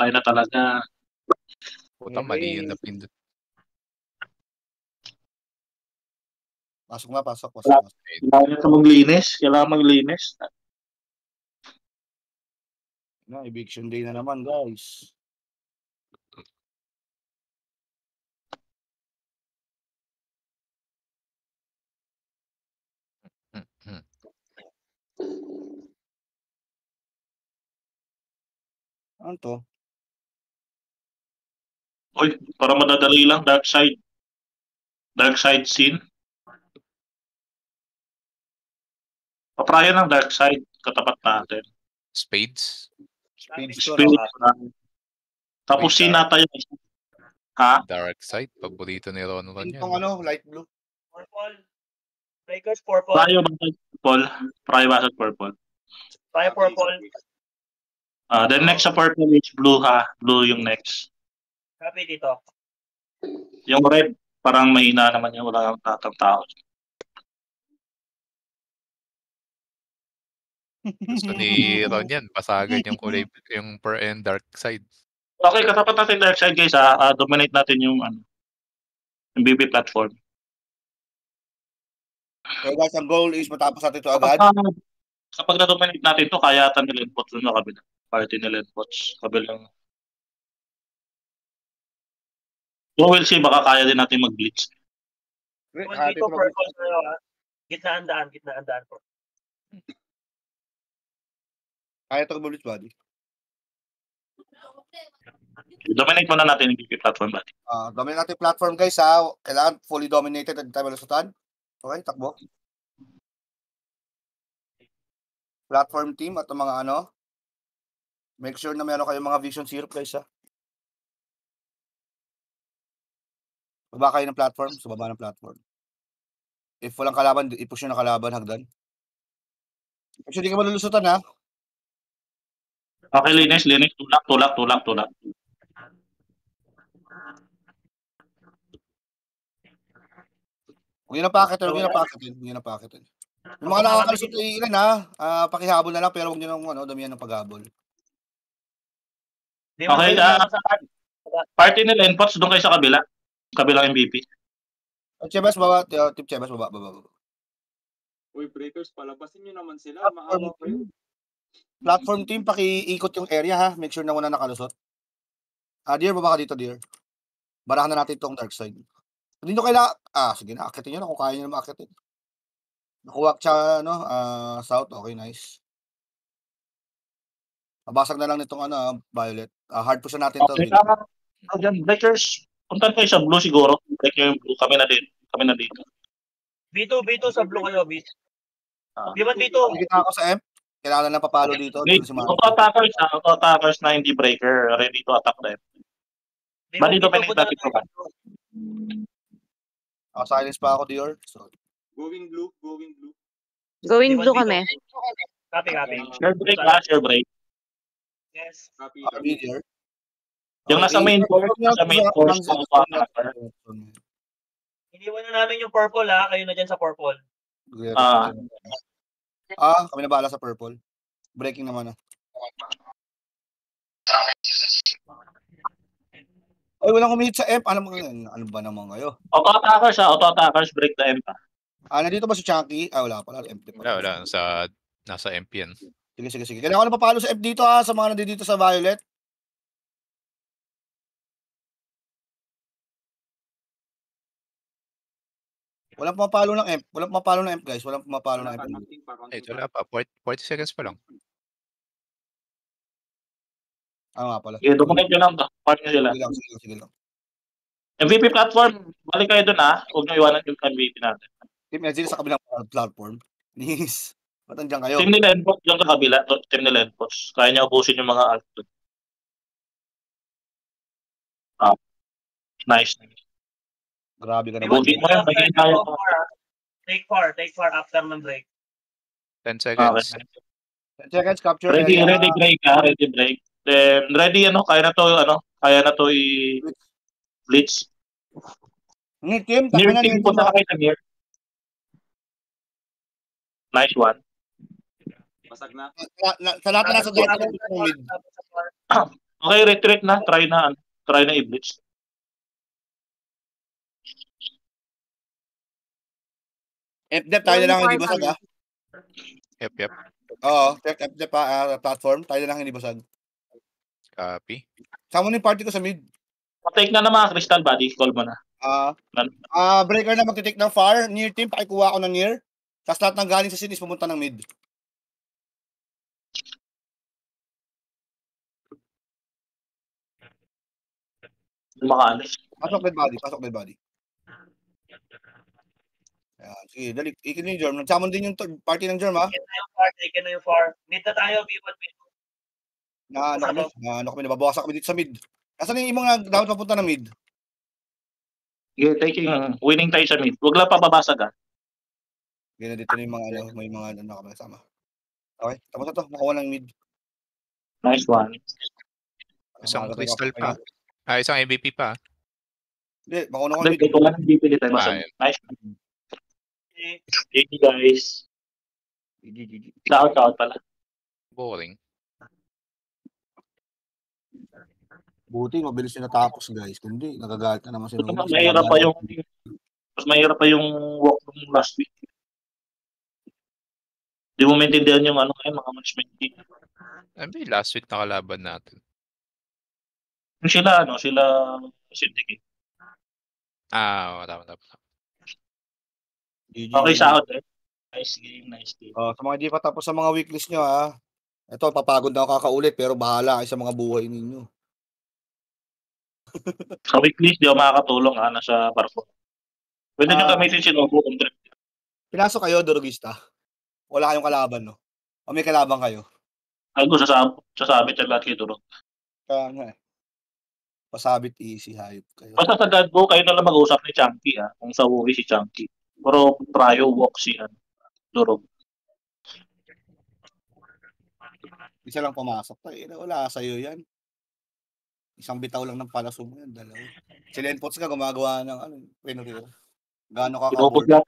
Tayo na talaga. Puta, mali yung napindot. Pasok na, pasok. Kailangan maglinis. Na, eviction day na naman, guys. Ano to? Uy, para madadali lang, dark side scene. Paprayan ng dark side, katapat natin. Spades? Spades. Tapos scene nata yung isa. Ha? Dark side? Paborito ni Ron yan. Itong light blue. Purple. Breakers, purple. Prayo basag purple. Prayo purple. Then next sa purple is blue ha. Blue yung next. Copy dito. Yung red, parang mahina naman yung wala kang tatang tao. Gusto ni Ron yan, basagan yung kulay, yung per and dark side. Okay, katapat natin dark side guys ha. Dominate natin yung BB platform. So guys, ang goal is matapos natin ito agad. Kapag na-dominate natin ito, kaya ata nila inputs doon na kabila. Party nila inputs. Kabilang. So we'll see, baka kaya din natin mag-blitz. Dito, purple tayo ha. Gitnaan daan po. Kaya ito mag-blitz, buddy. Dominate muna natin yung BB platform, buddy. Dominate natin platform, guys, ha. Kailangan fully dominated at tayo malusutan. Okay, takbo. Platform team at mga make sure na meron kayong mga vision syrup, guys, ha. Baba kayo ng platform, sa baba ng platform. If walang kalaban, i-push nyo na kalaban hagdan. Actually, di ka malulusutan, ha. Okay, linis. Tulak. Huwag yun na pakitin. Yung mga nakakalusot ay ilan, ha. Pakihabol na lang, pero huwag nyo nang damihan ng paghabol. Okay, party nila inputs doon kayo sa kabila. Kabilang MVP. Chebas, baba. Tip Chebas, baba. Uy, breakers, palabasin nyo naman sila. Maawa kayo. Platform team, pakiikot yung area, ha. Make sure na wala nakalusot. Dear, baba ka dito, dear. Barahan na natin itong dark side. Hindi nyo kailangan, sige na, akitin nyo na kung kaya nyo na maakitin. Nakuha siya, south, okay, nice. Mabasag na lang nitong, violet. Hard push na natin okay, to. Breakers, puntan kayo sa blue siguro. Break nyo yung blue, kami na dito. B2 sa blue kayo, B. Di ba B2? Kita ako sa M. Kailangan na papalo dito. Auto-attackers na hindi breaker. Ready to attack them. Bali, dominate natin ito ba? Silence pa ako, Dior. So, Going blue. Going blue kami. Copy. Share break. Yes. Copy. Dior. Yung nasa main course, Iniwan na namin yung purple, ha. Kayo na dyan sa purple. Kami na bahala sa purple. Breaking naman, Ay, walang humihit sa M. Ano ba naman kayo? Auto-attackers, break the M pa. Nandito ba si Chunky? Wala pala. MP pa. Wala. Nasa MP yan. Sige. Kailangan ko na papalo sa M dito, sa mga nandito sa violet. Walang pumapalo ng M, guys. Walang pumapalo ng M. Wala pa. 40 seconds pa lang. Nga pala. Okay, dominate nyo lang. Part nyo sila. Sige lang. MVP platform, balik kayo dun, ha. Huwag nyo iwanan yung MVP natin. Team LG sa kabilang platform. Nis. Ba't nandiyan kayo? Team nila inputs yung kabila. Team nila inputs. Kaya nyo ubusin yung mga alt. Nice. Grabe ka na. Take far after ng break. 10 seconds. Okay. 10 seconds, capture. Ready break. Then, ready, kaya na to i-blitz. Team, Near team, punta ka kayo sa near. Nice one. Basag na. Sa lahat na nasa dito. Okay, retreat na. Try na i-blitz. FDEP tayo na lang hindi Going basag ha. Yep. Oo, check FDEP platform. Tayo na lang hindi basag. Copy. Sama mo yung party ko sa mid. Take na ng mga crystal body. Call mo na. Breaker na magtitake ng far. Near team, pakikuha ako ng near. Tapos lahat ng galing sa sin is pumunta ng mid. Makaalis. Pasok dead body. Ayan, sige, dali. Ikin yung germ. Nagsamon din yung party ng germ, ha? Taken na yung far. Mid na tayo, B1, B2. Ano kami, nababawasan kami dito sa mid. Nasaan yung imong dapat mapunta ng mid? Yeah, taking winning tayo sa mid. Huwag lang papabasag ha. Ganyan dito na yung mga may mga nakakasama. Okay, tapos na to. Makuha ng mid. Nice one. Isang crystal pa. Isang MVP pa. Hindi, makuha ko Then, mid. ito nga ng bibili tayo. Nice. Thank you guys. Shout pala. Boring. Buti, mabilis yung natapos, guys. Kundi, nagagalit na naman si Nunes. Mas mahirap pa yung walk ng last week. Di mo maintindihan yung mga management team. Last week nakalaban natin. Sila syndicate. Wala. Okay sa out eh. Nice game. Sa mga di pa tapos sa mga weeklist nyo, ha? Ito, papagod na ako kakaulit, pero bahala kayo sa mga buhay ninyo. Sa weeklist, di ako makakatulong nasa barko. Pwede nyo gamitin si Nobu kung trip. Pinasok kayo, Durugista. Wala kayong kalaban, no? O may kalaban kayo? Ako sasabit sa lahat kayo Durug. Kaya nga eh. Pasabit easy, hayop kayo. Basta sa Godbo, kayo na lang mag-usap ni Chunky kung sa uwi si Chunky. Pero Prayo walk si Durug. Isa lang pumasok tayo. Wala sa'yo yan. Isang bitaw lang ng palaso mo yan. Dalawa. Si Lenpots ka gumagawa ng penalty. Gaano ka Pinupot lang